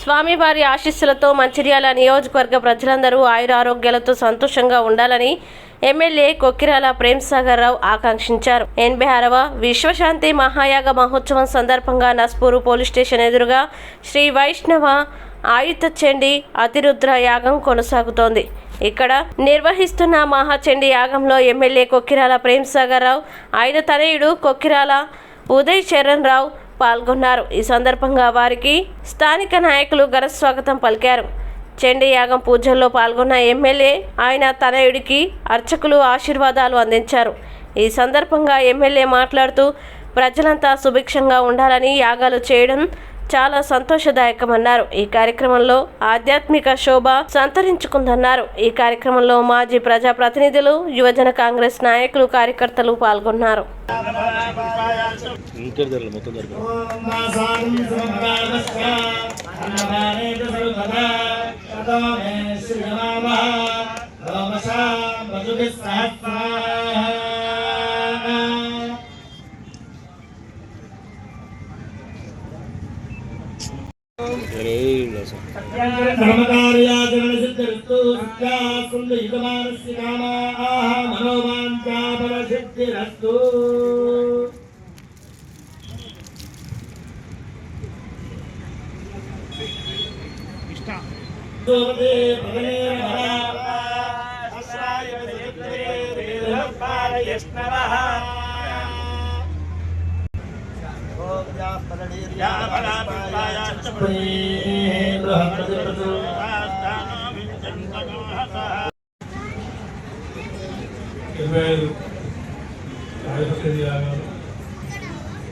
స్వామివారి ఆశీస్సులతో మంచిర్యాల నియోజకవర్గ ప్రజలందరూ ఆయురారోగ్యాలతో సంతోషంగా ఉండాలని ఎమ్మెల్యే కొక్కిరాల ప్రేమ్సాగర్ రావు ఆకాంక్షించారు. 86వ విశ్వశాంతి మహాయాగ మహోత్సవం సందర్భంగా నస్పూరు పోలీస్ స్టేషన్ ఎదురుగా శ్రీ వైష్ణవ ఆయుధ చండీ అతిరుద్ర యాగం కొనసాగుతోంది. ఇక్కడ నిర్వహిస్తున్న మహాచండీ యాగంలో ఎమ్మెల్యే కొక్కిరాల ప్రేమ్సాగర్ రావు, ఆయన తనయుడు కొక్కిరాల ఉదయ్ చరణ్ రావు పాల్గొన్నారు. ఈ సందర్భంగా వారికి స్థానిక నాయకులు ఘన స్వాగతం పలికారు. చండీ యాగం పూజల్లో పాల్గొన్న ఎమ్మెల్యే ఆయన తనయుడికి అర్చకులు ఆశీర్వాదాలు అందించారు. ఈ సందర్భంగా ఎమ్మెల్యే మాట్లాడుతూ ప్రజలంతా సుభిక్షంగా ఉండాలని యాగాలు చేయడం చాలా సంతోషదాయకమన్నారు. ఈ కార్యక్రమంలో ఆధ్యాత్మిక శోభ సంతరించుకుందన్నారు. ఈ కార్యక్రమంలో మాజీ ప్రజాప్రతినిధులు, యువజన కాంగ్రెస్ నాయకులు, కార్యకర్తలు పాల్గొన్నారు.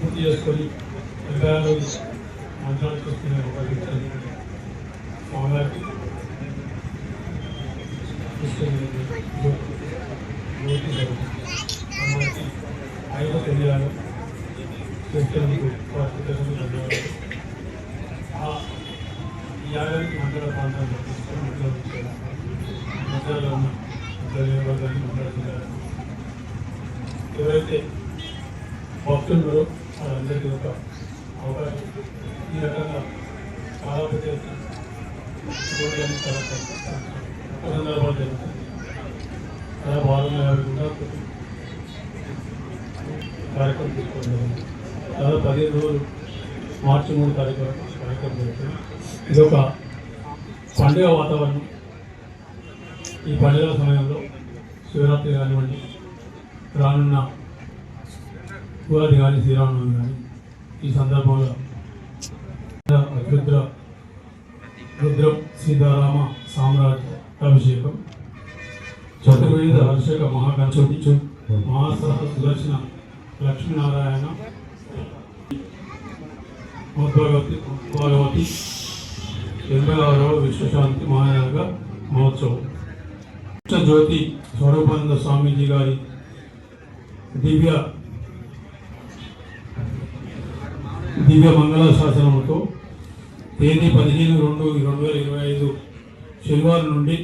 పూర్తి చేసుకొని మాట్లాడుకొస్తున్న స్వామివారికి ఐదో తెలియాలి ఈ యాగానికి మండల ప్రాంతాన్ని తీసుకొని మండలంలో ఉన్న నియోజకవర్గాన్ని మండల జిల్లా ఎవరైతే భక్తులు వాళ్ళందరికీ ఒక అవకాశం ఈ రకంగా చాలా పెద్ద సందర్భాలు జరుగుతుంది. చాలా బాగుంది కూడా కార్యక్రమం తీసుకోవడం చాలా 15 రోజులు మార్చి 3 కార్యక్రమం జరుగుతుంది. ఇది ఒక పండుగ వాతావరణం. ఈ పండుగల సమయంలో శివరాత్రి కానివ్వండి, రానున్న ఉగాది కానీ, శ్రీరామనవమి కానీ, ఈ సందర్భంలో రుద్రం సీతారామ సామ్రాజ్య అభిషేకం, చతుర్వేద అభిషేక మహాగణపతి, మహాసహ సుదర్శన లక్ష్మీనారాయణ భాగవతి 86వ విశ్వశాంతి మహాయాగ మహోత్సవం జ్యోతి స్వరూపానంద స్వామీజీ గారి దివ్య మంగళ శాసనముతో తేదీ 15/2/2025 శనివారం నుండి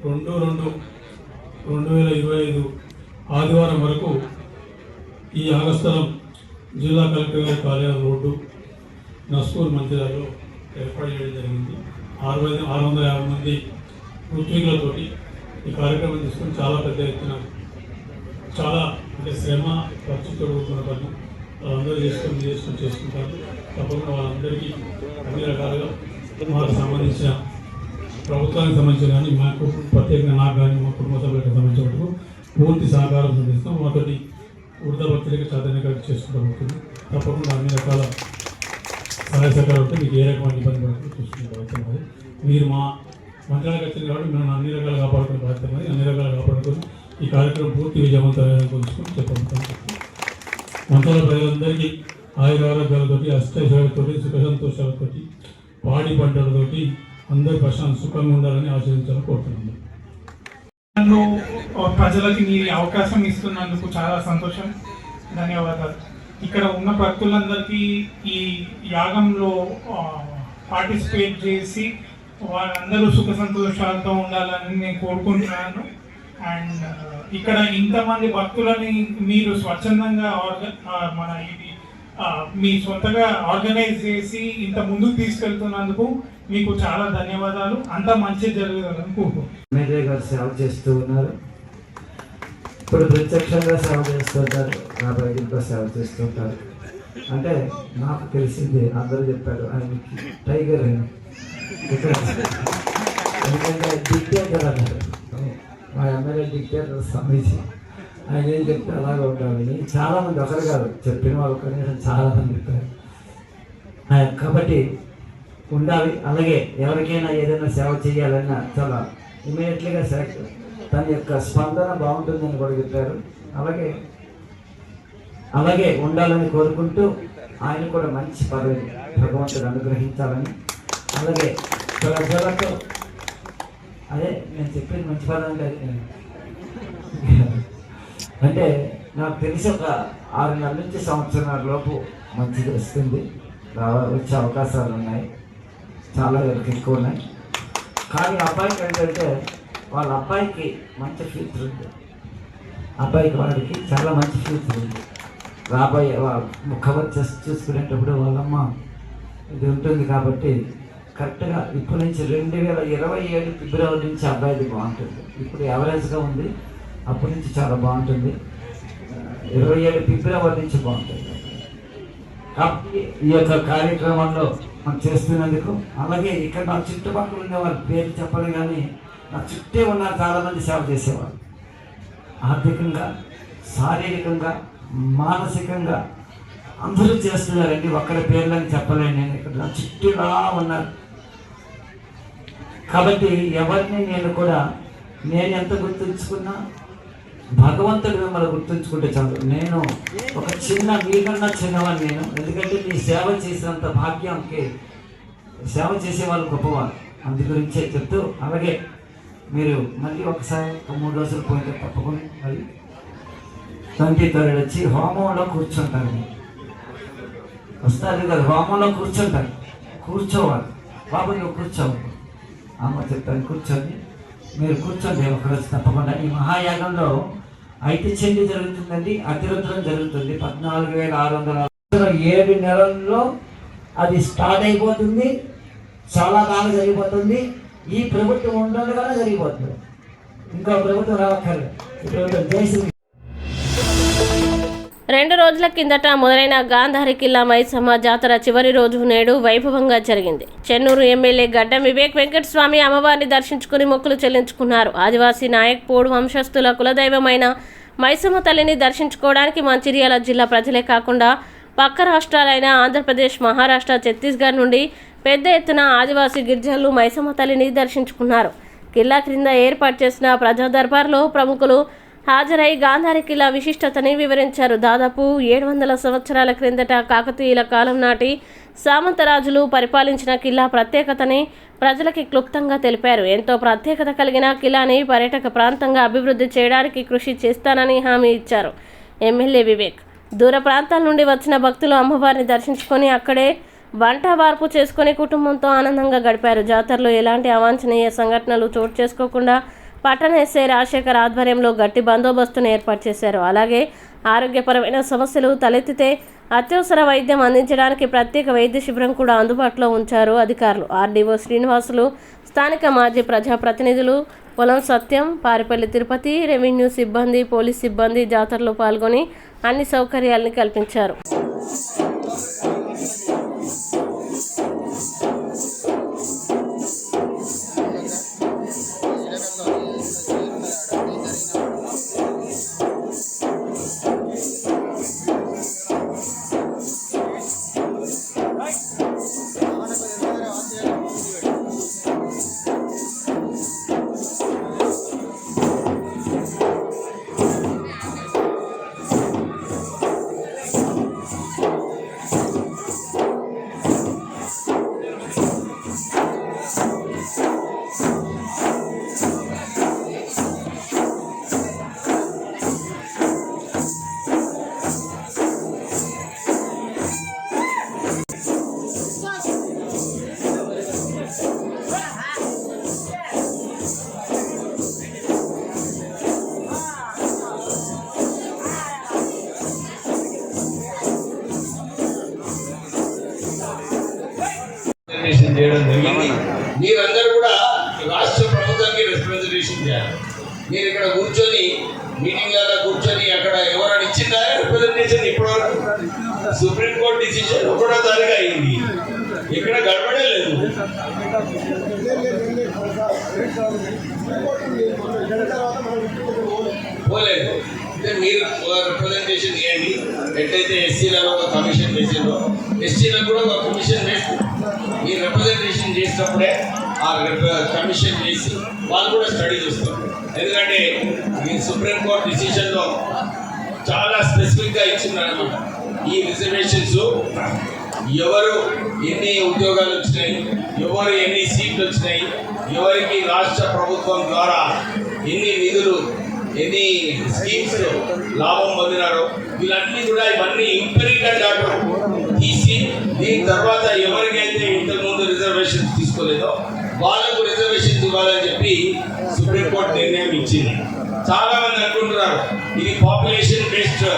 2/2/2025 ఆదివారం వరకు ఈ యాగస్థలం జిల్లా కలెక్టర్ గారి కార్యాలయం రోడ్డు నస్పూర్ మంచిర్యాలలో ఏర్పాటు చేయడం జరిగింది. 650 మంది ఋత్వికులతోటి ఈ కార్యక్రమం తీసుకొని చాలా పెద్ద ఎత్తున చాలా అంటే శ్రమ ఖర్చుతో కూడుకున్న పని వాళ్ళందరూ చేసుకుంటారు. తప్పకుండా వాళ్ళందరికీ అన్ని రకాలుగా మాకు సంబంధించిన ప్రభుత్వానికి సంబంధించిన కానీ, మాకు ప్రత్యేకంగా నాకు కానీ, మా కుటుంబ సభ్యులకు సంబంధించినట్టు పూర్తి సహకారం అందిస్తాం. మాతోటి వృద్ధ భక్తులకి చైతన్యంగా చేసుకుంటూ ఉంటుంది. తప్పకుండా అన్ని రకాల సహాయ సహకారం ఉంటే మీకు ఏ రకమైన ఇబ్బంది పడుతుందో చూసుకునే బాధ్యత మరి. మీరు మా మంత్రాలకు వచ్చింది కాబట్టి మేము అన్ని రకాలు కాపాడుకునే బాధ్యత మరి. అన్ని రకాలు కాపాడుకొని ఈ కార్యక్రమం పూర్తి విజయవంతమైన తెలుసుకొని చెప్పబోతాం. మంత్రాల ప్రజలందరికీ ఆయురారోగ్యాలతోటి, అష్టైశ్వర్యాలతోటి, సుఖ సంతోషాలతోటి, పాడి పంటలతోటి అందరూ ప్రశాంత సుఖంగా ఉండాలని ఆశీర్వదించాలని కోరుతున్నాను. ప్రజలకి మీరు అవకాశం ఇస్తున్నందుకు చాలా సంతోషం, ధన్యవాదాలు. ఇక్కడ ఉన్న భక్తులందరికీ ఈ యాగంలో పార్టిసిపేట్ చేసి వాళ్ళందరూ సుఖ సంతోషాలతో ఉండాలని నేను కోరుకుంటున్నాను. అండ్ ఇక్కడ ఇంతమంది భక్తులని మీరు స్వచ్ఛందంగా మన ఇది మీ సొంతగా ఆర్గనైజ్ చేసి ఇంత ముందుకు తీసుకెళ్తున్నందుకు మీకు చాలా ధన్యవాదాలు. అంతా మంచి జరుగుతుందని కోరుకుంటున్నాను. ఎమ్మెల్యే గారు సేవ చేస్తూ ఉన్నారు. ఇప్పుడు ప్రత్యక్షంగా సేవ చేస్తుంటారు, కాబట్టి ఇంకా సేవ చేస్తుంటారు. అంటే నాకు తెలిసింది అందరూ చెప్పారు ఆయనకి టైగర్ అని. ఎందుకంటే డిక్టేటర్ అన్నారు, మా ఎమ్మెల్యే డిక్టేటర్ స్వామీజీ. ఆయన ఏం చెప్తే అలాగే ఉండాలని చాలామంది, ఒకరు కాదు చెప్పిన వాళ్ళు కనీసం చాలామంది చెప్పారు. కాబట్టి ఉండాలి. అలాగే ఎవరికైనా ఏదైనా సేవ చేయాలన్నా చాలా ఇమీడియట్లీగా తన యొక్క స్పందన బాగుంటుందని కూడా చెప్పారు. అలాగే ఉండాలని కోరుకుంటూ ఆయన కూడా మంచి పదవి భగవంతుడు అనుగ్రహించాలని, అలాగే ప్రజలతో అదే నేను చెప్పేది మంచి పదవి అంటే నాకు తెలిసి ఒక 6 నెలల నుంచి సంవత్సరాల లోపు మంచిది వస్తుంది, వచ్చే అవకాశాలు ఉన్నాయి, చాలా వరకు ఎక్కువ ఉన్నాయి. కానీ అబ్బాయికి ఏంటంటే వాళ్ళ అబ్బాయికి మంచి ఫ్యూచర్ ఉంది, అబ్బాయికి వాడికి చాలా మంచి ఫ్యూచర్ ఉంది. రాబోయే కవర్ చూసుకునేటప్పుడు వాళ్ళమ్మ ఇది ఉంటుంది. కాబట్టి కరెక్ట్గా ఇప్పటి నుంచి 2027 ఫిబ్రవరి నుంచి అబ్బాయిది బాగుంటుంది. ఇప్పుడు యావరేజ్గా ఉంది, అప్పటి నుంచి చాలా బాగుంటుంది. 27 ఫిబ్రవరి నుంచి బాగుంటుంది. కాబట్టి ఈ యొక్క కార్యక్రమంలో మనం చేస్తున్నందుకు, అలాగే ఇక్కడ నా చుట్టుపక్కల ఉన్న వాళ్ళ పేరు చెప్పడం కానీ నా చుట్టే ఉన్న చాలామంది సేవ చేసేవాళ్ళు, ఆర్థికంగా, శారీరకంగా, మానసికంగా అందరూ చేస్తున్నారండి. ఒక్కడి పేర్లని చెప్పలేను నేను, ఇక్కడ నా చుట్టూలా ఉన్నారు. కాబట్టి ఎవరిని నేను ఎంత గుర్తుంచుకున్నా భగవంతుడు మిమ్మల్ని గుర్తుంచుకుంటే చాలు. నేను ఒక మీకన్నా చిన్నవాడిని నేను, ఎందుకంటే మీ సేవ చేసినంత భాగ్యంకి సేవ చేసే వాళ్ళు గొప్పవాళ్ళు, అందు గురించే చెప్తూ, అలాగే మీరు మళ్ళీ ఒకసారి 3 రోజులు పోయితే తప్పకుండా మళ్ళీ 23rd వచ్చి హోమంలో కూర్చుంటారు. వస్తారు కదా, హోమంలో కూర్చోవాలి. బాబు నువ్వు కూర్చోవాలి, అమ్మ చెప్తాను కూర్చోండి, మీరు కూర్చోండి ఒకరోజు తప్పకుండా. ఈ మహాయాగంలో ఐతిచండి జరుగుతుందండి, అతిరుద్రం జరుగుతుంది. 14,600 7 నెలల్లో అది స్టార్ట్ అయిపోతుంది. చాలా బాగా జరిగిపోతుంది. ఈ ప్రభుత్వం ఉండగానే జరిగిపోతుంది, ఇంకో ప్రభుత్వం రావక్కర్లేదు. ఈ ప్రభుత్వం దేశం 2 రోజుల కిందట మొదలైన గాంధారి కిల్లా మైసమ్మ జాతర చివరి రోజు నేడు వైభవంగా జరిగింది. చెన్నూరు ఎమ్మెల్యే గడ్డం వివేక్ వెంకటస్వామి అమ్మవారిని దర్శించుకుని మొక్కులు చెల్లించుకున్నారు. ఆదివాసీ నాయక్ పోడు వంశస్థుల కులదైవమైన మైసమ్మ తల్లిని దర్శించుకోవడానికి మంచిర్యాల జిల్లా ప్రజలే కాకుండా పక్క రాష్ట్రాలైన ఆంధ్రప్రదేశ్, మహారాష్ట్ర, ఛత్తీస్గఢ్ నుండి పెద్ద ఎత్తున ఆదివాసీ గిరిజనులు మైసమ్మ తల్లిని దర్శించుకున్నారు. కిల్లా క్రింద ఏర్పాటు చేసిన ప్రజా దర్బార్లో ప్రముఖులు హాజరై గాంధారి కిల్లా విశిష్టతని వివరించారు. దాదాపు 700 సంవత్సరాల క్రిందట కాకతీయుల కాలం నాటి సామంతరాజులు పరిపాలించిన కిల్లా ప్రత్యేకతని ప్రజలకి క్లుప్తంగా తెలిపారు. ఎంతో ప్రత్యేకత కలిగిన కిల్లాని పర్యాటక ప్రాంతంగా అభివృద్ధి చేయడానికి కృషి చేస్తానని హామీ ఇచ్చారు ఎమ్మెల్యే వివేక్. దూర ప్రాంతాల నుండి వచ్చిన భక్తులు అమ్మవారిని దర్శించుకొని అక్కడే వంట వార్పు చేసుకుని కుటుంబంతో ఆనందంగా గడిపారు. జాతరలో ఎలాంటి అవాంఛనీయ సంఘటనలు చోటు చేసుకోకుండా పట్టణ ఎస్ఐ రాజశేఖర్ ఆధ్వర్యంలో గట్టి బందోబస్తును ఏర్పాటు చేశారు. అలాగే ఆరోగ్యపరమైన సమస్యలు తలెత్తితే అత్యవసర వైద్యం అందించడానికి ప్రత్యేక వైద్య శిబిరం కూడా అందుబాటులో ఉంచారు అధికారులు. ఆర్డీఓ శ్రీనివాసులు, స్థానిక మాజీ ప్రజాప్రతినిధులు పొలం సత్యం, పారిపల్లి తిరుపతి, రెవెన్యూ సిబ్బంది, పోలీస్ సిబ్బంది జాతరలో పాల్గొని అన్ని సౌకర్యాలను కల్పించారు. చేయడం జరిగింది. మీరందరూ కూడా రాష్ట్ర ప్రభుత్వానికి రిప్రజెంటేషన్ చేయాలి. మీరు ఇక్కడ కూర్చొని మీటింగ్ లాగా కూర్చొని అక్కడ ఎవరైనా ఇచ్చిందా రిప్రజెంటేషన్? ఇప్పటివరకు సుప్రీంకోర్టు డిసిషన్ 1వ తారీఖు అయింది, ఇక్కడ గడబడే లేదు. పోలేదు. మీరు రిప్రజెంటేషన్ ఇవ్వండి. ఎట్లయితే ఎస్సీలలో ఒక కమిషన్ వేసిందో ఎస్టీలకు కూడా ఒక కమిషన్ వేసి మీరు రిప్రజెంటేషన్ చేసినప్పుడే ఆ కమిషన్ చేసి వాళ్ళు కూడా స్టడీ చేస్తారు. ఎందుకంటే ఈ సుప్రీంకోర్టు డిసిషన్లో చాలా స్పెసిఫిక్గా ఇచ్చిందన్నమాట. ఈ రిజర్వేషన్స్ ఎవరు ఎన్ని ఉద్యోగాలు వచ్చినాయి, ఎవరు ఎన్ని సీట్లు వచ్చినాయి, ఎవరికి రాష్ట్ర ప్రభుత్వం ద్వారా ఎన్ని నిధులు, ఎన్ని స్కీమ్స్ లాభం పొందినారో వీళ్ళన్నీ కూడా ఇవన్నీ ఇంపెరికల్ డాటా తీసి దీని తర్వాత ఎవరికైతే ఇంతకుముందు రిజర్వేషన్స్ తీసుకోలేదో వాళ్ళకు రిజర్వేషన్స్ ఇవ్వాలని చెప్పి సుప్రీంకోర్టు నిర్ణయం ఇచ్చింది. చాలా మంది అనుకుంటున్నారు ఇది పాపులేషన్ బేస్డ్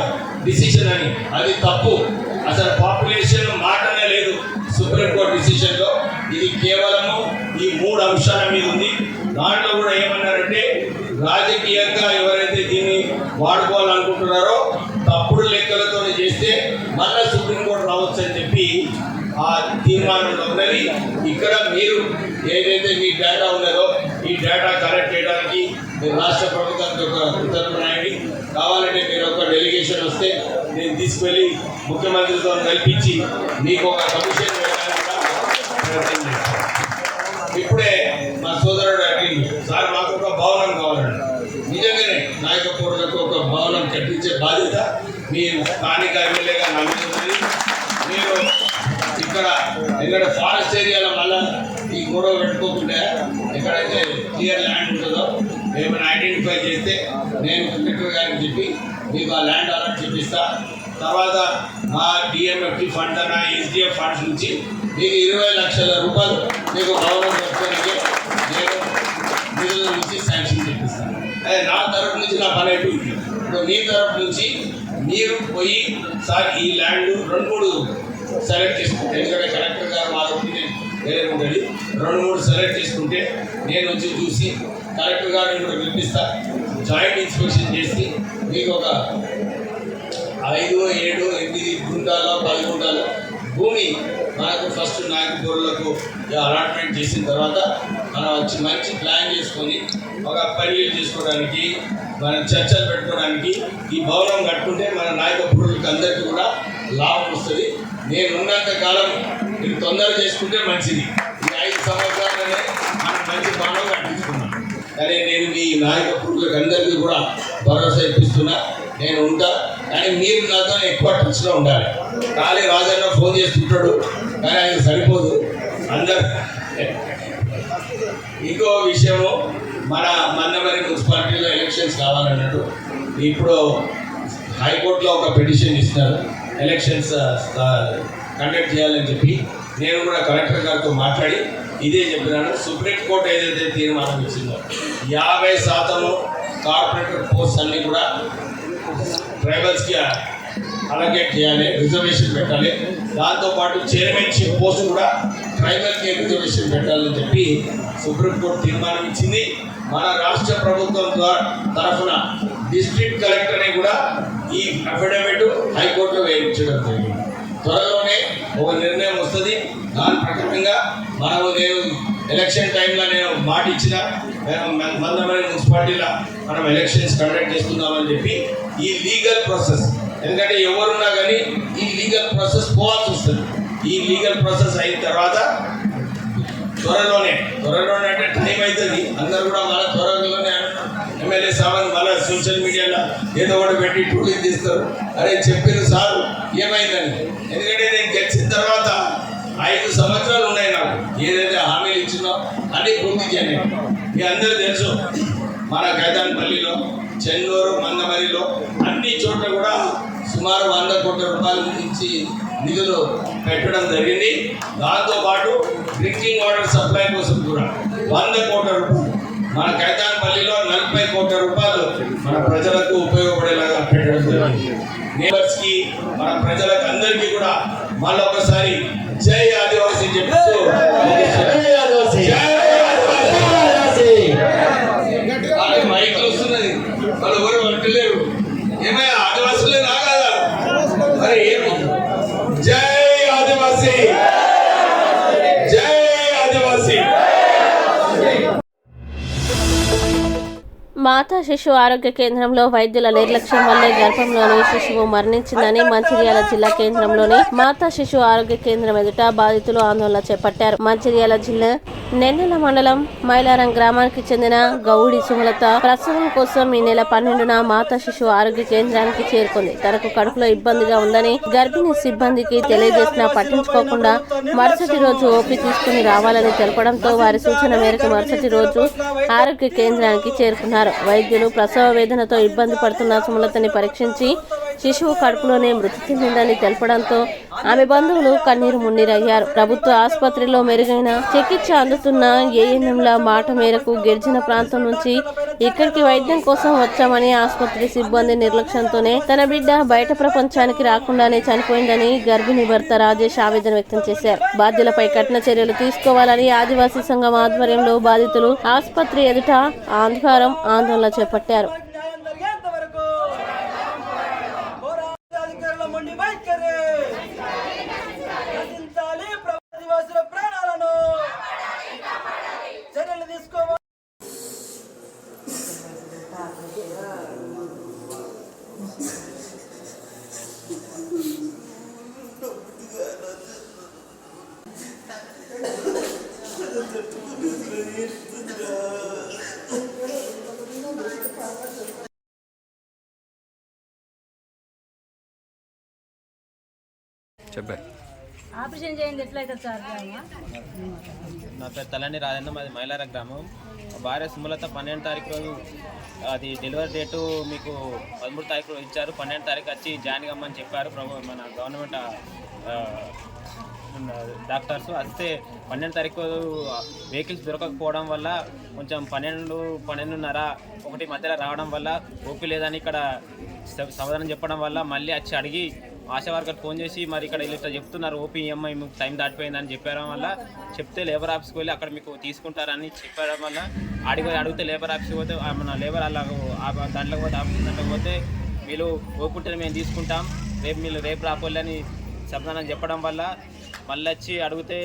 డిసిషన్ అని. అది తప్పు. అసలు పాపులేషన్ మాటనే లేదు సుప్రీంకోర్టు డిసిషన్లో. ఇది కేవలము ఈ 3 అంశాల మీద ఉంది. దాంట్లో కూడా ఏమన్నారంటే రాజకీయంగా ఎవరైతే దీన్ని వాడుకోవాలనుకుంటున్నారో తప్పుడు లెక్కలతో చేస్తే మళ్ళా సుప్రీంకోర్టు రావచ్చు అని చెప్పి ఆ తీర్మానంలో ఉన్నది. ఇక్కడ మీరు ఏదైతే మీ డేటా ఉన్నదో ఈ డేటా కలెక్ట్ చేయడానికి మీరు రాష్ట్ర ప్రభుత్వానికి ఒక ఉత్తర్వులు రాయండి. కావాలంటే మీరు ఒక డెలిగేషన్ వస్తే నేను తీసుకువెళ్ళి ముఖ్యమంత్రితో కల్పించి మీకు ఒక కమిషన్ వేయడానికి ప్రయత్నం చేస్తాను. ఇప్పుడే మా సోదరుడు అడిగింది, సార్ మాకు ఒక భవనం కావాలండి. నిజంగానే నాయకపూర్లకు ఒక భవనం కట్టించే బాధ్యత మీరు స్థానిక ఎమ్మెల్యేగా నమ్ముతుంది. మీరు ఇక్కడ ఫారెస్ట్ ఏరియాలో మళ్ళీ ఈ గొడవ పెట్టుకోకుండా ఎక్కడైతే క్లియర్ ల్యాండ్ ఉంటుందో ఏమైనా ఐడెంటిఫై చేస్తే నేను కలెక్టర్ గారికి చెప్పి మీకు ఆ ల్యాండ్ అలాట్ చేపిస్తా. తర్వాత మా డిఎంఎఫ్టీ ఫండ్ అన్న ఎస్డిఎఫ్ ఫండ్స్ నుంచి మీకు 20 లక్షల రూపాయలు మీకు భవనం కట్టుకోవడానికి నేను నిధుల నుంచి శాంక్షన్ చేపిస్తాను. అదే నా తరఫు నుంచి నా పని అయిపోయింది. ఇప్పుడు మీ తరఫు నుంచి మీరు పోయి సార్ ఈ ల్యాండ్ 2-3 సెలెక్ట్ చేసుకుంటే, ఎందుకంటే కలెక్టర్ గారు మా ఒపీనియన్ వేరే ఉంటుంది, 2-3 సెలెక్ట్ చేసుకుంటే నేను వచ్చి చూసి కలెక్టర్ గారిని కూడా పిలిపిస్తా. జాయింట్ ఇన్స్పెక్షన్ చేసి మీకు ఒక 5, 7, 8 గుంటాలో 10 గుంటాలో భూమి మనకు ఫస్ట్ నాయకులకు అలాట్మెంట్ చేసిన తర్వాత మనం వచ్చి మంచి ప్లాన్ చేసుకొని ఒక పనులు చేసుకోవడానికి, మన చర్చలు పెట్టుకోవడానికి ఈ భవనం కట్టుకుంటే మన నాయకులకు అందరికీ కూడా లాభం వస్తుంది. నేను ఉన్నంత కాలం మీరు తొందరగా చేసుకుంటే మంచిది. ఈ 5 సంవత్సరాలనే మనం మంచి భవనం కట్టించుకున్నాం. కానీ నేను మీ నాయకులకు అందరికీ కూడా భరోసా ఇప్పిస్తున్నా, నేను ఉంటా. కానీ మీరు నాతో ఎక్కువ టచ్లో ఉండాలి. ఖాళీ రాజన్న ఫోన్ చేస్తుంటాడు కానీ ఆయన సరిపోదు అందరు. ఇంకో విషయము, మన మందమరి మున్సిపాలిటీలో ఎలక్షన్స్ కావాలన్నట్టు ఇప్పుడు హైకోర్టులో ఒక పిటిషన్ ఇస్తున్నారు ఎలక్షన్స్ కండక్ట్ చేయాలని చెప్పి. నేను కూడా కలెక్టర్ గారితో మాట్లాడి ఇదే చెప్పినాను. సుప్రీంకోర్టు ఏదైతే తీర్మానం ఇచ్చిందో 50% కార్పొరేటర్ పోస్ట్ అన్నీ కూడా ట్రైబల్స్కి అలొకేట్ చేయాలి, రిజర్వేషన్ పెట్టాలి. దాంతోపాటు చైర్మన్షిప్ పోస్ట్ కూడా ట్రైబల్కి రిజర్వేషన్ పెట్టాలని చెప్పి సుప్రీంకోర్టు తీర్మానం ఇచ్చింది. మన రాష్ట్ర ప్రభుత్వం తరఫున డిస్ట్రిక్ట్ కలెక్టర్ని కూడా ఈ అఫిడవిట్ హైకోర్టులో వేయించడం జరిగింది. త్వరలోనే ఒక నిర్ణయం వస్తుంది. దాని ప్రకారంగా నేను ఎలక్షన్ టైంలో నేను మాట ఇచ్చిన మందమరి మున్సిపాలిటీలో మనం ఎలక్షన్స్ కండక్ట్ చేసుకుందామని చెప్పి ఈ లీగల్ ప్రాసెస్, ఎందుకంటే ఎవరున్నా కానీ ఈ లీగల్ ప్రాసెస్ పోవాల్సి వస్తుంది. ఈ లీగల్ ప్రాసెస్ అయిన తర్వాత త్వరలోనే అంటే టైం అవుతుంది. అందరూ కూడా మళ్ళీ త్వరలోనే ఎమ్మెల్యే సామాన్ మళ్ళీ సోషల్ మీడియాలో ఏదో ఒకటి పెట్టి టూలింగ్ తీస్తారు. అరే చెప్పారు సార్ ఏమైందని. ఎందుకంటే నేను గెలిచిన తర్వాత 5 సంవత్సరాలు ఉన్నాయి నాకు. ఏదైతే హామీలు ఇచ్చినో అన్నీ పూర్తి చేయండి. మీ అందరూ తెలుసు మన గైదాన్పల్లిలో, చెన్నూరు, మందమరిలో అన్ని చోట్ల కూడా సుమారు 100 కోట్ల రూపాయల నుంచి నిధులు పెట్టడం జరిగింది. దాంతోపాటు డ్రింకింగ్ వాటర్ సప్లై కోసం కూడా 100 కోట్ల రూపాయలు, మన గైదాన్పల్లిలో 40 కోట్ల రూపాయలు మన ప్రజలకు ఉపయోగపడేలాగా పెట్టడం జరిగింది. నేబర్స్కి, మన ప్రజలకు అందరికీ కూడా మళ్ళొకసారి జై ఆదివాసీ చెప్తూ మైక్లు వస్తున్నది, వాళ్ళు ఎవరు అంటలేరు. ఏమయ్యా ఆదివాసులే రాగాదా మరి ఏమి? జై ఆదివాసీ, జై ఆదివాసీ. మాతా శిశు ఆరోగ్య కేంద్రంలో వైద్యుల నిర్లక్ష్యం వల్లే గర్భంలోని శిశువు మరణించిందని మంచిర్యాల జిల్లా కేంద్రంలోని మాతా శిశు ఆరోగ్య కేంద్రం ఎదుట బాధితులు ఆందోళన చేపట్టారు. మంచిర్యాల జిల్లా నెన్నెల మండలం మైలారం గ్రామానికి చెందిన గౌడి సుమలత ప్రసవం కోసం ఈ నెల 12న మాతా శిశు ఆరోగ్య కేంద్రానికి చేరుకుంది. తనకు కడుపులో ఇబ్బందిగా ఉందని గర్భిణీ సిబ్బందికి తెలియజేసినా పట్టించుకోకుండా మరుసటి రోజు ఓపీ తీసుకుని రావాలని తెలపడంతో వారి సూచన మేరకు మరుసటి రోజు ఆరోగ్య కేంద్రానికి చేరుకున్నారు. వైద్యులు ప్రసవ వేదనతో ఇబ్బంది పడుతున్న సుమలతని పరీక్షించి శిశువు కడుపులోనే మృతి చెందిందని తెలపడంతో ఆమె బంధువులు కన్నీరు మున్నీరయ్యారు. ప్రభుత్వ ఆసుపత్రిలో మెరుగైన చికిత్స అందుతున్న ఏఎన్ఎంల మాట మేరకు గిరిజన ప్రాంతం నుంచి ఇక్కడికి వైద్యం కోసం వచ్చామని ఆసుపత్రి సిబ్బంది నిర్లక్ష్యంతోనే తన బిడ్డ బయట ప్రపంచానికి రాకుండానే చనిపోయిందని గర్భిణీ భర్త రాజేష్ ఆవేదన వ్యక్తం చేశారు. బాధ్యులపై కఠిన చర్యలు తీసుకోవాలని ఆదివాసీ సంఘం ఆధ్వర్యంలో బాధితులు ఆసుపత్రి ఎదుట ఆదివారం ఆందోళన చేపట్టారు. ఆపరేషన్ చేయండి ఎట్లయితే సార్? నా పేరు తలండి రాజన్న, మాది మైలార గ్రామం. భార్య సుమలత 12వ తారీఖు రోజు అది డెలివరీ డేటు మీకు 13వ తారీఖు రోజు ఇచ్చారు. 12వ తారీఖు వచ్చి జాయిన్ కమ్మని చెప్పారు మన గవర్నమెంట్ డాక్టర్స్. వస్తే 12వ తారీఖు వెహికల్స్ దొరకకపోవడం వల్ల కొంచెం 12:30 1 మధ్యలో రావడం వల్ల ఓపీ లేదని ఇక్కడ సమాధానం చెప్పడం వల్ల మళ్ళీ వచ్చి అడిగి ఆశా వర్కర్ ఫోన్ చేసి మరి ఇక్కడ ఇట్లా చెప్తున్నారు ఓపీ ఈఎంఐ మీకు టైం దాటిపోయిందని చెప్పడం వల్ల చెప్తే లేబర్ ఆఫీస్కి వెళ్ళి అక్కడ మీకు తీసుకుంటారని చెప్పడం వల్ల అడిగితే లేబర్ ఆఫీస్కి పోతే మన లేబర్ అలా దాంట్లోకి పోతే ఆఫీస్ దాంట్లోకి పోతే వీళ్ళు ఓపీ ఉంటే మేము తీసుకుంటాం, రేపు రాపోలేని సమాధానం చెప్పడం వల్ల మళ్ళీ వచ్చి అడిగితే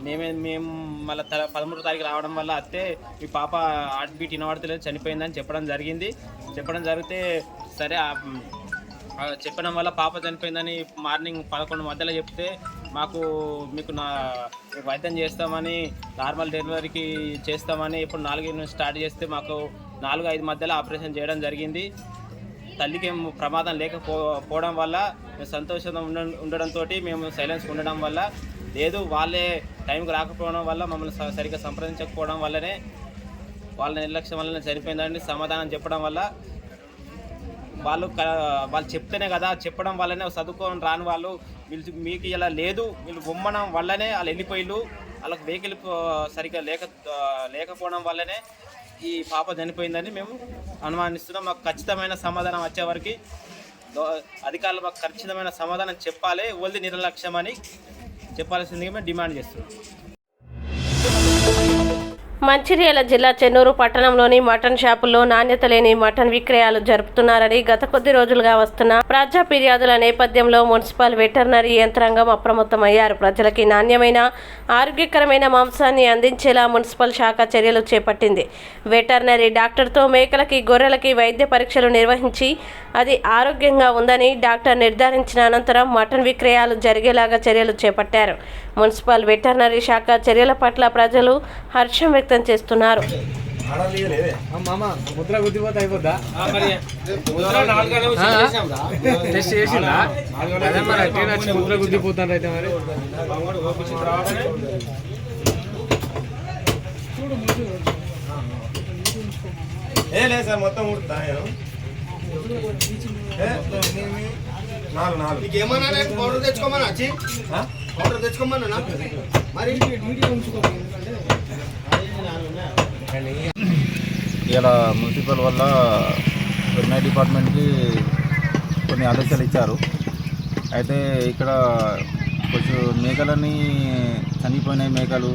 మేము మళ్ళీ 13వ తారీఖు రావడం వల్ల అత్తే మీ పాప హార్ట్ బీట్ వినబడతలేదు చనిపోయిందని చెప్పడం జరిగితే సరే చెప్పడం వల్ల పాప చనిపోయిందని మార్నింగ్ 11 మధ్యలో చెప్తే మీకు వైద్యం చేస్తామని నార్మల్ డెలివరీకి చేస్తామని ఇప్పుడు 4 స్టార్ట్ చేస్తే మాకు 4-5 మధ్యలో ఆపరేషన్ చేయడం జరిగింది. తల్లికి ఏం ప్రమాదం లేకపోవడం వల్ల మేము సంతోషంగా ఉండడంతో మేము సైలెన్స్ ఉండడం వల్ల లేదు వాళ్ళే టైంకి రాకపోవడం వల్ల మమ్మల్ని సరిగ్గా సంప్రదించకపోవడం వల్లనే వాళ్ళ నిర్లక్ష్యం వల్లనే చనిపోయిందని సమాధానం చెప్పడం వల్ల వాళ్ళు చెప్తేనే కదా, చెప్పడం వల్లనే చదువుకొని రాని వాళ్ళు మీకు ఇలా లేదు వీళ్ళు బొమ్మడం వల్లనే వాళ్ళు వెళ్ళిపోయిళ్ళు. వాళ్ళకి వెహికల్ సరిగ్గా లేకపోవడం వల్లనే ఈ పాప చనిపోయిందని మేము అనుమానిస్తున్నాం. మాకు ఖచ్చితమైన సమాధానం వచ్చేవరకు అధికారులు మాకు ఖచ్చితమైన సమాధానం చెప్పాలి. ఓల్ది నిర్లక్ష్యం అని చెప్పాల్సిందిగా మేము డిమాండ్ చేస్తున్నాం. మంచిర్యాల జిల్లా చెన్నూరు పట్టణంలోని మటన్ షాపుల్లో నాణ్యత లేని మటన్ విక్రయాలు జరుపుతున్నారని గత కొద్ది రోజులుగా వస్తున్న ప్రజా ఫిర్యాదుల నేపథ్యంలో మున్సిపల్ వెటర్నరీ యంత్రాంగం అప్రమత్తమయ్యారు. ప్రజలకి నాణ్యమైన ఆరోగ్యకరమైన మాంసాన్ని అందించేలా మున్సిపల్ శాఖ చర్యలు చేపట్టింది. వెటర్నరీ డాక్టర్తో మేకలకి గొర్రెలకి వైద్య పరీక్షలు నిర్వహించి అది ఆరోగ్యంగా ఉందని డాక్టర్ నిర్ధారించిన అనంతరం మటన్ విక్రయాలు జరిగేలాగా చర్యలు చేపట్టారు. మున్సిపల్ వెటర్నరీ శాఖ చర్యల పట్ల ప్రజలు హర్షం వ్యక్తం చేస్తున్నారు. మొత్తం పౌడర్ తెచ్చుకోమన్నా పౌడర్ తెచ్చుకోమన్నా మరి ఇలా మున్సిపల్ వల్ల వెటర్నరీ డిపార్ట్మెంట్కి కొన్ని ఆదేశాలు ఇచ్చారు. అయితే ఇక్కడ కొంచెం మేకలని చనిపోయిన మేకలు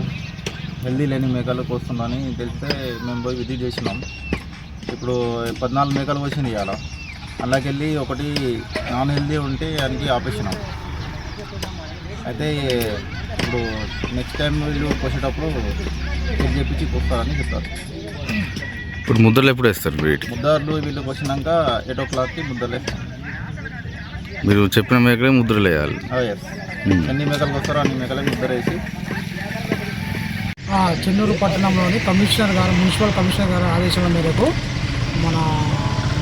హెల్దీ లేని మేకలు కోస్తుందని తెలిస్తే మేము పోయి విజిట్ చేసినాం. ఇప్పుడు 14 మేకలు వచ్చింది ఇవాళ. అలాగెళ్ళి ఒకటి నాన్ హెల్దీ ఉంటే దానికి ఆపేసినాం. అయితే ఇప్పుడు నెక్స్ట్ టైం వీళ్ళు కోసేటప్పుడు చెక్ చేపించి కోస్తారని చెప్పారు. ఇప్పుడు ముద్దలు ఎప్పుడు వేస్తారు మీరు? ముద్దర్లు వీళ్ళు వచ్చినాక 8 o'clockకి ముద్దలు వేస్తాం. మీరు చెప్పిన మేకలే ముద్రలు వేయాలి. ఎన్ని మేకలకు వస్తారో అన్ని మేకలకి ముద్దర వేసి చెన్నూరు పట్టణంలోని మున్సిపల్ కమిషనర్ గారి ఆదేశాల మేరకు మన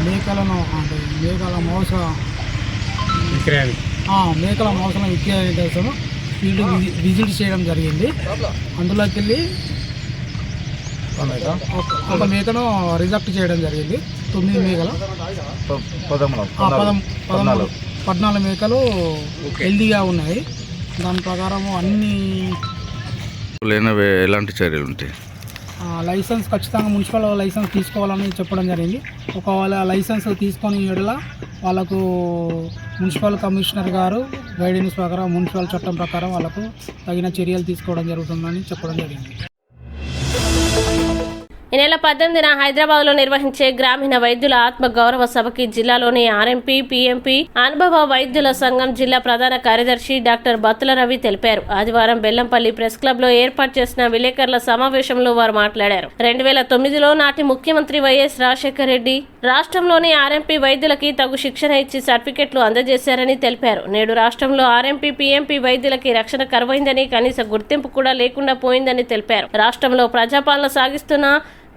మేకలను అంటే మేకల మాంసం విక్రయం కోసం ఫీల్డ్ విజిట్ చేయడం జరిగింది. అందులోకి వెళ్ళి ఒక మేకను రిజెక్ట్ చేయడం జరిగింది. 9 మేకలు 14 మేకలు హెల్దీగా ఉన్నాయి. దాని ప్రకారం అన్ని ఎలాంటి చర్యలు ఉంటాయి? లైసెన్స్ ఖచ్చితంగా మున్సిపల్ లైసెన్స్ తీసుకోవాలని చెప్పడం జరిగింది. ఒకవేళ లైసెన్స్ తీసుకొని ఎడల వాళ్ళకు మున్సిపల్ కమిషనర్ గారు గైడెన్స్ ప్రకారం మున్సిపల్ చట్టం ప్రకారం వాళ్ళకు తగిన చర్యలు తీసుకోవడం జరుగుతుందని చెప్పడం జరిగింది. ఈ నెల 18న హైదరాబాద్లో నిర్వహించే గ్రామీణ వైద్యుల ఆత్మ గౌరవ సభకి జిల్లాలోని ఆర్ఎంపీ, పీఎంపీ, అనుభవ వైద్యుల సంఘం జిల్లా ప్రధాన కార్యదర్శి డాక్టర్ బత్తుల రవి తెలిపారు. ఆదివారం బెల్లంపల్లి ప్రెస్ క్లబ్ లో ఏర్పాటు చేసిన విలేకరుల సమావేశంలో వారు మాట్లాడారు. 2009లో నాటి ముఖ్యమంత్రి వైఎస్ రాజశేఖర రెడ్డి రాష్ట్రంలోని ఆర్ఎంపీ వైద్యులకి తగు శిక్షణ ఇచ్చి సర్టిఫికెట్లు అందజేశారని తెలిపారు. నేడు రాష్ట్రంలో ఆర్ఎంపీ, పీఎంపీ వైద్యులకి రక్షణ కరువైందని, కనీస గుర్తింపు కూడా లేకుండా పోయిందని తెలిపారు. రాష్ట్రంలో ప్రజాపాలన సాగిస్తున్న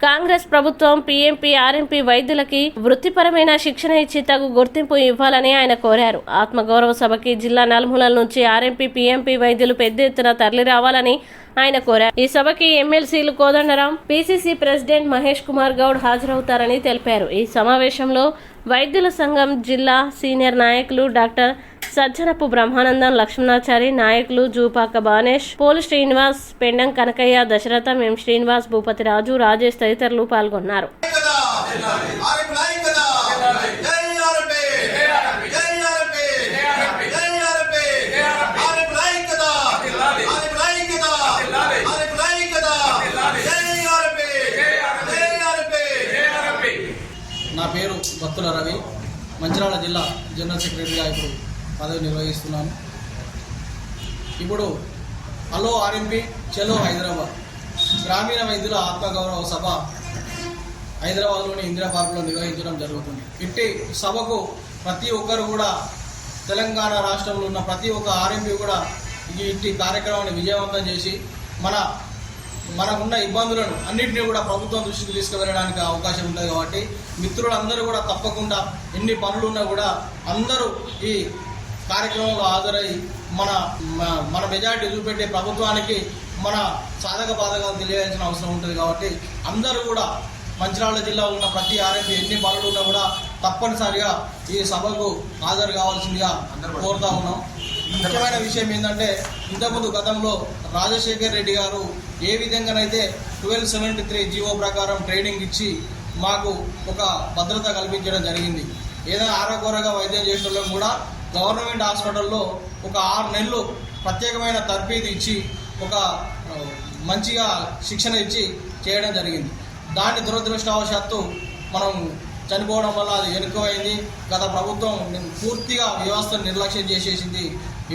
కాంగ్రెస్ ప్రభుత్వం పీఎంపీ, ఆర్ఎంపీ వైద్యులకి వృత్తిపరమైన శిక్షణ ఇచ్చి తగు గుర్తింపు ఇవ్వాలని ఆయన కోరారు. ఆత్మగౌరవ సభకి జిల్లా నలుమూలల నుంచి ఆర్ఎంపీ, పీఎంపీ వైద్యులు పెద్ద ఎత్తున తరలి రావాలని ఆయన కోరారు. ఈ సభకి ఎమ్మెల్సీలు కోదండరాం, పీసీసీ ప్రెసిడెంట్ మహేష్ కుమార్ గౌడ్ హాజరవుతారని తెలిపారు. ఈ సమావేశంలో వైద్యుల సంఘం జిల్లా సీనియర్ నాయకులు డాక్టర్ సజ్జనపు బ్రహ్మానందం, లక్ష్మణాచారి, నాయకులు జూపాక బానేష్, పోలు శ్రీనివాస్, పెండం కనకయ్య, దశరథం, ఎం శ్రీనివాస్, భూపతి రాజు, రాజేష్ తదితరులు పాల్గొన్నారు. నా పేరు బత్తుల రవి, మంచిర్యాల జిల్లా జనరల్ సెక్రటరీగా ఇప్పుడు పదవి నిర్వహిస్తున్నాను. ఇప్పుడు హలో ఆర్ఎంపీ చలో హైదరాబాద్ గ్రామీణ వైద్యుల ఆత్మగౌరవ సభ హైదరాబాద్లోని ఇందిరా పార్కులో నిర్వహించడం జరుగుతుంది. ఇట్టి సభకు ప్రతి ఒక్కరు కూడా తెలంగాణ రాష్ట్రంలో ఉన్న ప్రతి ఒక్క ఆర్ఎంపీ కూడా ఇట్టి కార్యక్రమాన్ని విజయవంతం చేసి మనకున్న ఇబ్బందులను అన్నింటినీ కూడా ప్రభుత్వం దృష్టికి తీసుకువెళ్ళడానికి అవకాశం ఉంటుంది. కాబట్టి మిత్రులందరూ కూడా తప్పకుండా ఎన్ని పనులున్నా కూడా అందరూ ఈ కార్యక్రమంలో హాజరై మన మెజారిటీ చూపెట్టే ప్రభుత్వానికి మన సాధక బాధకాలు తెలియాల్సిన అవసరం ఉంటుంది. కాబట్టి అందరూ కూడా మంచిర్యాల జిల్లాలో ఉన్న ప్రతి ఆర్ఎంపీ ఎన్ని పనులు ఉన్నా కూడా తప్పనిసరిగా ఈ సభకు హాజరు కావాల్సిందిగా కోరుతా ఉన్నాం. ముఖ్యమైన విషయం ఏంటంటే, ఇంతకుముందు గతంలో రాజశేఖర్ రెడ్డి గారు ఏ విధంగానైతే 1273 జీవో ప్రకారం ట్రైనింగ్ ఇచ్చి మాకు ఒక భద్రత కల్పించడం జరిగింది. ఏదైనా ఆరోగ్యకరంగా వైద్యం చేసేటోళ్ళం కూడా గవర్నమెంట్ హాస్పిటల్లో ఒక 6 నెలలు ప్రత్యేకమైన తర్ఫీదు ఇచ్చి ఒక మంచిగా శిక్షణ ఇచ్చి చేయడం జరిగింది. దాన్ని దురదృష్టవశాత్తు మనం చనిపోవడం వల్ల అది వెనుకమైంది. గత ప్రభుత్వం పూర్తిగా వ్యవస్థను నిర్లక్ష్యం చేసేసింది.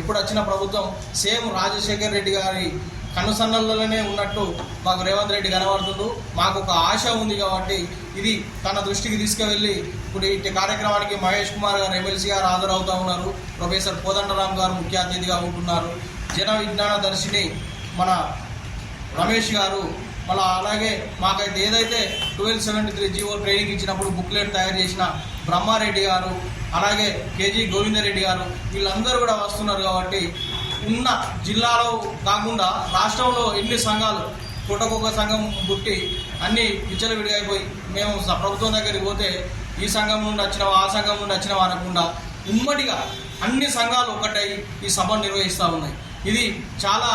ఇప్పుడు వచ్చిన ప్రభుత్వం సేమ్ రాజశేఖర్ రెడ్డి గారి కనుసన్నల్లోనే ఉన్నట్టు మాకు రేవంత్ రెడ్డి కనబడుతుండు. మాకు ఒక ఆశ ఉంది కాబట్టి ఇది తన దృష్టికి తీసుకువెళ్ళి ఇప్పుడు ఇట్టి కార్యక్రమానికి మహేష్ కుమార్ గారు ఎమ్మెల్సీ గారు హాజరవుతూ ఉన్నారు. ప్రొఫెసర్ కోదండరాం గారు ముఖ్య అతిథిగా ఉంటున్నారు. జన విజ్ఞాన దర్శిని మన రమేష్ గారు, మళ్ళీ అలాగే మాకైతే ఏదైతే 1273 జీవో ట్రైనింగ్ ఇచ్చినప్పుడు బుక్లెట్ తయారు చేసిన బ్రహ్మారెడ్డి గారు, అలాగే కేజీ గోవిందరెడ్డి గారు, వీళ్ళందరూ కూడా వస్తున్నారు. కాబట్టి ఉన్న జిల్లాలో కాకుండా రాష్ట్రంలో ఎన్ని సంఘాలు పుట్టకొక సంఘం పుట్టి అన్ని విచ్చలవిడిగైపోయి మేము ప్రభుత్వం దగ్గరికి పోతే ఈ సంఘం నుండి వచ్చినవా ఆ సంఘం నుండి వచ్చినవా అనకుండా ఉమ్మడిగా అన్ని సంఘాలు ఒకటై ఈ సభను నిర్వహిస్తూ ఉన్నాయి. ఇది చాలా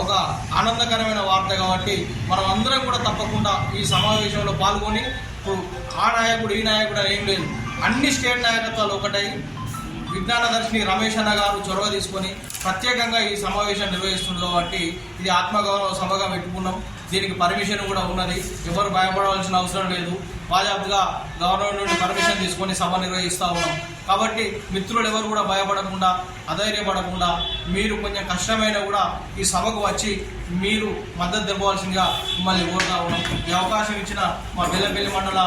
ఒక ఆనందకరమైన వార్త. కాబట్టి మనం అందరం కూడా తప్పకుండా ఈ సమావేశంలో పాల్గొని ఇప్పుడు ఆ నాయకుడు ఈ నాయకుడు అని ఏం లేదు, అన్ని స్టేట్ నాయకత్వాలు ఒకటై విజ్ఞాన దర్శిని రమేష్ అన్న గారు చొరవ తీసుకొని ప్రత్యేకంగా ఈ సమావేశం నిర్వహిస్తుంది కాబట్టి ఇది ఆత్మగౌరవ సభగా పెట్టుకున్నాం. దీనికి పర్మిషన్ కూడా ఉన్నది, ఎవరు భయపడవలసిన అవసరం లేదు. బాజాబ్తుగా గవర్నమెంట్ నుండి పర్మిషన్ తీసుకొని సభ నిర్వహిస్తూ ఉన్నాం. కాబట్టి మిత్రులు ఎవరు కూడా భయపడకుండా, అధైర్యపడకుండా మీరు కొంచెం కష్టమైనా కూడా ఈ సభకు వచ్చి మీరు మద్దతు తెలపవలసిందిగా మిమ్మల్ని కోరుతా ఉన్నాం. ఈ అవకాశం ఇచ్చిన మా బెల్లంపల్లి మండల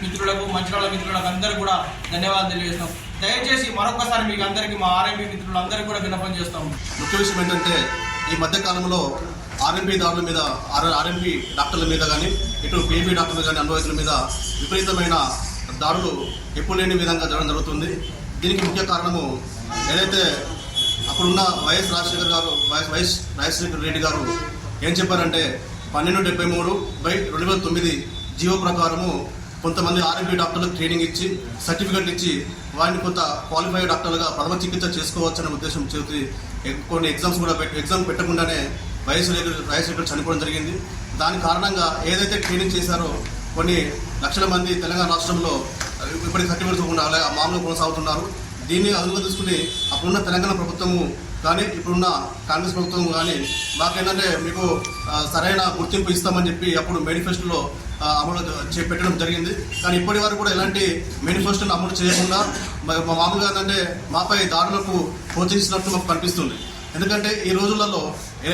మిత్రులకు, మంచిర్యాల మిత్రులకు అందరికీ కూడా ధన్యవాదాలు తెలియజేస్తాం. దయచేసి మరొకసారి మీకు అందరికీ, మా ఆర్ఎంపీ మిత్రులందరికీ కూడా విన్నపం చేస్తాం. ముఖ్య విషయం ఏంటంటే ఈ మధ్యకాలంలో ఆర్ఎంపీ దాడుల మీద, ఆర్ఎంపీ డాక్టర్ల మీద కానీ, ఇటు పిఎంపీ డాక్టర్లు కానీ, అనుభవితుల మీద విపరీతమైన దాడులు ఎప్పుడు లేని విధంగా జరగడం జరుగుతుంది. దీనికి ముఖ్య కారణము ఏదైతే అప్పుడున్న వైఎస్ రాజశేఖర రెడ్డి గారు ఏం చెప్పారంటే 1273/2009 జీవో ప్రకారము కొంతమంది ఆర్ఎంపీ డాక్టర్లకు ట్రైనింగ్ ఇచ్చి సర్టిఫికెట్లు ఇచ్చి వారిని కొంత క్వాలిఫైడ్ డాక్టర్లుగా ప్రథమ చికిత్స చేసుకోవచ్చనే ఉద్దేశం చేసి కొన్ని ఎగ్జామ్స్ కూడా ఎగ్జామ్ పెట్టకుండానే వైఎస్ రెడ్డి చనిపోవడం జరిగింది. దాని కారణంగా ఏదైతే ట్రైనింగ్ చేశారో కొన్ని లక్షల మంది తెలంగాణ రాష్ట్రంలో ఇప్పటికీ సర్టిఫికెట్స్ ఇవ్వకుండా మామూలుగా కొనసాగుతున్నారు. దీన్ని అదుపుగా తీసుకుని అప్పుడున్న తెలంగాణ ప్రభుత్వము కానీ, ఇప్పుడున్న కాంగ్రెస్ ప్రభుత్వం కానీ మాకేంటంటే మీకు సరైన గుర్తింపు ఇస్తామని చెప్పి అప్పుడు మేనిఫెస్టోలో అమలు పెట్టడం జరిగింది. కానీ ఇప్పటి వరకు కూడా ఎలాంటి మేనిఫెస్టోని అమలు చేయకుండా మామూలుగా ఏంటంటే మాపై దాడులకు ప్రోత్సహిస్తున్నట్టు మాకు కనిపిస్తుంది. ఎందుకంటే ఈ రోజులలో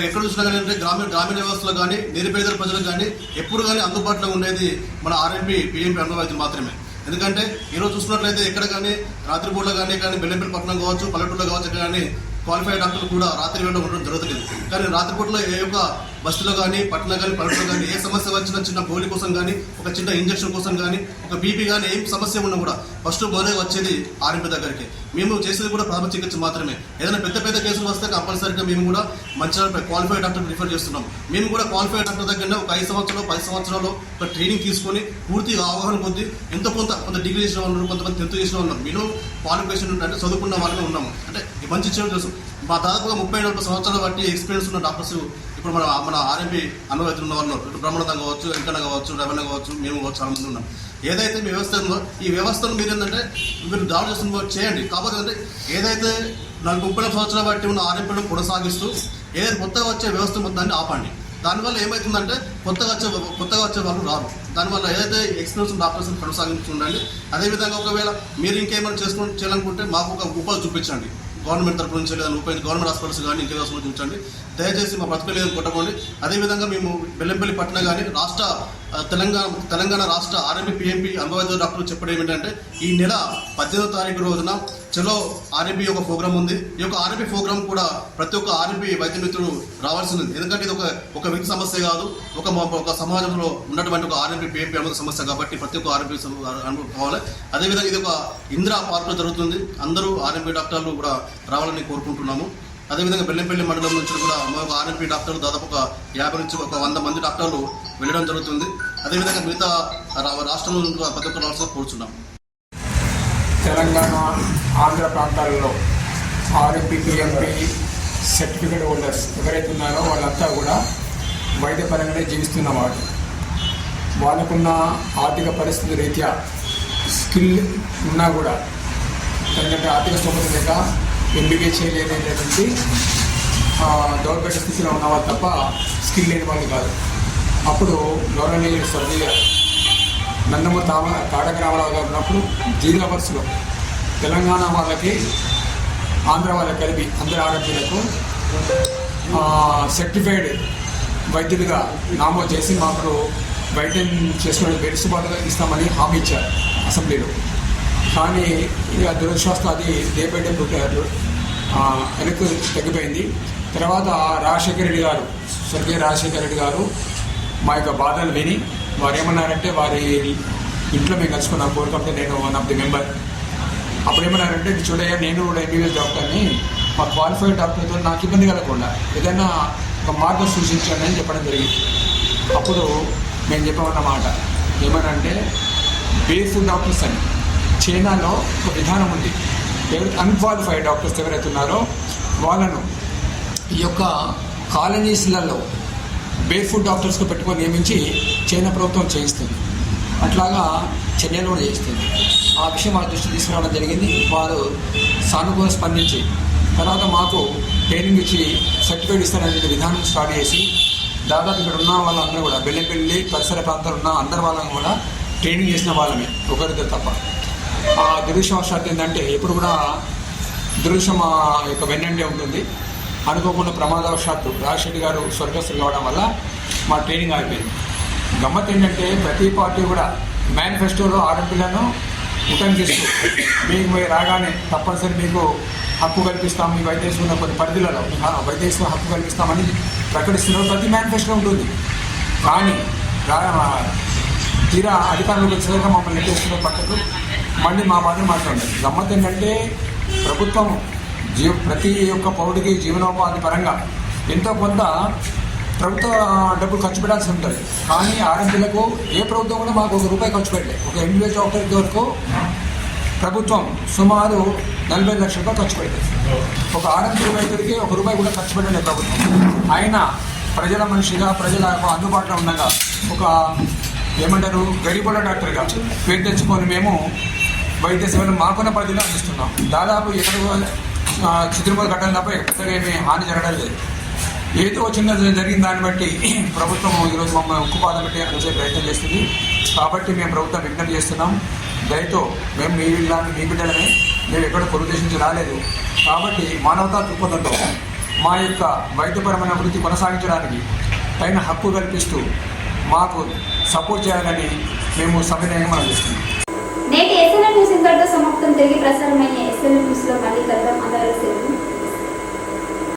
ఎక్కడ చూసినా కానీ అంటే గ్రామీణ వ్యవస్థలో కానీ, నిరుపేదల ప్రజలకు కానీ ఎప్పుడు కానీ అందుబాటులో ఉండేది మన ఆర్ఎంపీ, పిఎంపీ అనుభవం మాత్రమే. ఎందుకంటే ఈరోజు చూసుకున్నట్లయితే ఎక్కడ కానీ రాత్రిపూటలో కానీ బెల్లంపల్లి పట్టణం కావచ్చు, పల్లెటూరులో కావచ్చు, ఎక్కడ కానీ క్వాలిఫైడ్ డాక్టర్లు కూడా రాత్రి వేళ ఉండడం జరుగుతుంది. కానీ రాత్రిపూటలో ఏ యొక్క బస్సులో కానీ, పట్టణం కానీ, పల్లెటూరులో కానీ ఏ సమస్య వచ్చినా చిన్న గోళీ కోసం కానీ, ఒక చిన్న ఇంజక్షన్ కోసం కానీ, ఒక బీపీ కానీ ఏం సమస్య ఉన్నా కూడా ఫస్ట్ మొదలై వచ్చేది ఆర్ఎంపీ దగ్గరికి. మేము చేసేది కూడా ప్రథమ చికిత్స మాత్రమే. ఏదైనా పెద్ద కేసులు వస్తే కంపల్సరీగా మేము కూడా మంచిగా క్వాలిఫైడ్ డాక్టర్ రిఫర్ చేస్తున్నాం. మేము కూడా క్వాలిఫైడ్ డాక్టర్ దగ్గరనే ఒక 5 సంవత్సరాలు 10 సంవత్సరాలు ఒక ట్రైనింగ్ తీసుకొని పూర్తిగా అవగాహన కొద్ది కొంత డిగ్రీ చేసిన వాళ్ళు, కొంతమంది 10th చేసిన వాళ్ళు, మినిమం క్వాలిఫికేషన్ అంటే చదువుకున్న వాళ్ళమే ఉన్నాము. అంటే మంచి చెడు తెలుసు. మా దాదాపుగా 30-40 సంవత్సరాల బట్టి ఎక్స్పీరియన్స్ ఉన్న డాక్టర్స్ ఇప్పుడు మన ఆర్ఎంపీ అనుభవితులు ఉన్న వాళ్ళు, ఇటు బ్రహ్మానందం కావచ్చు, వెంకన్న కావచ్చు, రవణ కావచ్చు, మేము కావచ్చు, చాలా మంది ఉన్నాం. ఏదైతే మీ వ్యవస్థ ఉందో ఈ వ్యవస్థను మీరు ఏంటంటే మీరు దాడి చేస్తున్న చేయండి. కాకపోతే అంటే ఏదైతే 30 సంవత్సరాల బట్టి ఉన్న ఆర్ఎంపీలను కొనసాగిస్తూ ఏదైతే కొత్తగా వచ్చే వ్యవస్థ మొత్తాన్ని ఆపండి. దానివల్ల ఏమవుతుందంటే కొత్తగా వచ్చే వాళ్ళు రారు. దానివల్ల ఏదైతే ఎక్స్పీరియన్స్ డాక్టర్స్ని కొనసాగించుండండి. అదేవిధంగా ఒకవేళ మీరు ఇంకేమైనా చేయాలనుకుంటే మాకు ఒక ఉపాధి చూపించండి. గవర్నమెంట్ తరఫు నుంచి లేదా గవర్నమెంట్ హాస్పిటల్స్ కానీ ఇంకే హాస్పిటల్ చూపించండి. దయచేసి మా బ్రతుకు లేదని కొట్టకండి. అదేవిధంగా మేము బెల్లంపల్లి పట్టణ కానీ తెలంగాణ రాష్ట్ర ఆర్ఎంపీ, పిఎంపీ అనుభవ డాక్టర్లు చెప్పడం ఏమిటంటే ఈ నెల 18వ తారీఖు రోజున చలో ఆర్ఎంపీ యొక్క ప్రోగ్రామ్ ఉంది. ఈ యొక్క ఆర్ఎంపీ ప్రోగ్రామ్ కూడా ప్రతి ఒక్క ఆర్ఎంపీ వైద్య మిత్రులు రావాల్సింది. ఎందుకంటే ఇది ఒక వ్యక్తి సమస్య కాదు, ఒక సమాజంలో ఉన్నటువంటి ఒక ఆర్ఎంపీ, పిఎంపీ అనుభవ సమస్య కాబట్టి ప్రతి ఒక్క ఆర్ఎంపీ అనుభవం కావాలి. అదేవిధంగా ఇది ఒక ఇందిరా పార్కులో జరుగుతుంది. అందరూ ఆర్ఎంపీ డాక్టర్లు కూడా రావాలని కోరుకుంటున్నాము. అదేవిధంగా బెల్లంపల్లి మండలం నుంచి కూడా ఒక ఆర్ఎంపీ డాక్టర్లు దాదాపు ఒక 50 నుంచి ఒక 100 మంది డాక్టర్లు వెళ్ళడం జరుగుతుంది. అదేవిధంగా మిగతా రాష్ట్రంలో ప్రతి ఒక్క రాష్ట్రంలో కూర్చున్నాం. తెలంగాణ, ఆంధ్ర ప్రాంతాలలో ఆర్ఎంపీ, పిఎంపీ సర్టిఫికేట్ హోల్డర్స్ ఎవరైతే ఉన్నారో వాళ్ళంతా కూడా వైద్యపరంగానే జీవిస్తున్నవాడు. వాళ్ళకున్న ఆర్థిక పరిస్థితి రీత్యా స్కిల్ ఉన్నా కూడా ఎందుకంటే ఆర్థిక స్తోమత లేక ఎంబీఏ చేయలేనటువంటి దౌర్భాగ్య స్థితిలో ఉన్నవాళ్ళు తప్ప స్కిల్ లేని వాళ్ళు కాదు. అప్పుడు గవర్నమెంట్ స్వర్గీయ నందమూరి తారక రామారావు గారు ఉన్నప్పుడు 0 అవర్స్లో తెలంగాణ వాళ్ళకి, ఆంధ్ర వాళ్ళకి కలిపి అందరి ఆరోగ్యాలకు సర్టిఫైడ్ వైద్యులుగా నామోదు చేసి మాకు వైద్యం చేసుకునే వెసులుబాటుగా ఇస్తామని హామీ ఇచ్చారు అసెంబ్లీలో. కానీ ఇక దురదృష్టవశాత్తు అది డే బై డే వెనక్కి తగ్గిపోయింది. తర్వాత స్వర్గీయ రాజశేఖర రెడ్డి గారు మా యొక్క బాధలు విని వారు ఏమన్నారంటే, వారి ఇంట్లో మేము కలుసుకున్నాం కోరుకుంటే, నేను 1 ఆఫ్ ది మెంబర్. అప్పుడు ఏమన్నారంటే, చూడయ్యా నేను కూడా ఎంబీబీఎస్ డాక్టర్ని, మా క్వాలిఫైడ్ డాక్టర్తో నాకు ఇబ్బంది కలగకుండా ఏదైనా ఒక మార్గం సూచించండి అని చెప్పడం జరిగింది. అప్పుడు మేము చెప్పమన్నమాట ఏమనంటే, బేసిక్ డాక్టర్స్ అని చైనాలో ఒక విధానం ఉంది. ఎవరైతే అన్క్వాలిఫైడ్ డాక్టర్స్ ఎవరైతే ఉన్నారో వాళ్ళను ఈ యొక్క కాలనీస్లలో బేర్ఫుట్ డాక్టర్స్గా పెట్టుకొని నియమించి చైనా ప్రభుత్వం చేయిస్తుంది. అట్లాగా చెన్నైలో కూడా చేయిస్తుంది. ఆ విషయం వాళ్ళ దృష్టి తీసుకురావడం జరిగింది. వారు సానుకూలంగా స్పందించి తర్వాత మాకు ట్రైనింగ్ ఇచ్చి సర్టిఫికేట్ ఇస్తారనే విధానం స్టార్ట్ చేసి దాదాపు ఇక్కడ ఉన్న వాళ్ళందరూ కూడా బెల్లంపల్లి పరిసర ప్రాంతాలు ఉన్న అందరి వాళ్ళని కూడా ట్రైనింగ్ చేసిన వాళ్ళమే, ఒకరిద్దరు తప్ప. ఆ దురదృష్టవశాత్తు ఏంటంటే ఎప్పుడు కూడా దురదృష్టం యొక్క వెన్నంటే ఉంటుంది. అనుకోకుండా ప్రమాదవశాత్తు రాజశేఖర్ గారు స్వర్గస్థులు కావడం వల్ల మా ట్రైనింగ్ ఆగిపోయింది. గమ్మత్ ఏంటంటే ప్రతి పార్టీ కూడా మేనిఫెస్టోలో ఆడపిల్లను ఉటంకిస్తూ మీకు రాగానే తప్పనిసరి మీకు హక్కు కల్పిస్తాం, మీ వైద్యశ్రీ ఉన్న కొన్ని పరిధులలో వైద్యశ్రీ హక్కు కల్పిస్తామని ప్రకటిస్తున్నారు. ప్రతి మేనిఫెస్టో ఉంటుంది. కానీ తీరా అధికారంలోకి వచ్చేదాకా మమ్మల్ని నెట్టేస్తున్న పక్కకు మళ్ళీ మా బాధను మాట్లాడారు. గమ్మత్ ఏంటంటే ప్రభుత్వం ప్రతి ఒక్క పౌరుడికి జీవనోపాధి పరంగా ఎంతో కొంత ప్రభుత్వ డబ్బులు ఖర్చు పెట్టాల్సి ఉంటుంది. కానీ ఆర్ఎంపీలకు ఏ ప్రభుత్వం కూడా మాకు ₹1 ఖర్చు పెట్టలేదు. ఒక ఎంబీబీఎస్ డాక్టర్కి వరకు ప్రభుత్వం సుమారు 40 లక్షల రూపాయలు ఖర్చు పెట్టింది. ఒక ఆర్ఎంపీ వైద్యుడికి ₹1 కూడా ఖర్చు పెట్టలేదు ప్రభుత్వం. అయినా ప్రజల మనిషిగా ప్రజల అందుబాటులో ఉండగా ఒక ఏమంటారు గరీబుల డాక్టర్గా పేరు తెచ్చుకొని మేము వైద్య సేవలు మాకున్న పరిధిలో అందిస్తున్నాం. దాదాపు ఎక్కడ చిత్రపతి కట్టడం తప్ప పెద్దగా ఏమీ హాని జరగడం లేదు. ఏదో చిన్న జరిగిన దాన్ని బట్టి ప్రభుత్వం ఈరోజు మమ్మల్ని ఉక్కుపాదం పెట్టి అందించే ప్రయత్నం చేస్తుంది. కాబట్టి మేము ప్రభుత్వం విజ్ఞప్తి చేస్తున్నాం, దయతో మేము మీ బిడ్డలమే, మేము ఎక్కడ పొరుగు దేశం నుంచి రాలేదు. కాబట్టి మానవతా దృక్పథంతో మా యొక్క వైద్యపరమైన అభివృద్ధి కొనసాగించడానికి తగిన హక్కు కల్పిస్తూ మాకు సపోర్ట్ చేయాలని మేము సవినయంగా అందిస్తున్నాం. నేటి ఎస్ఎల్ఎం న్యూస్ ఇంతటితో సమాప్తం. తిరిగి ప్రసారమైన ఎస్ఎల్ఎం న్యూస్లో మళ్ళీ కలుద్దాం.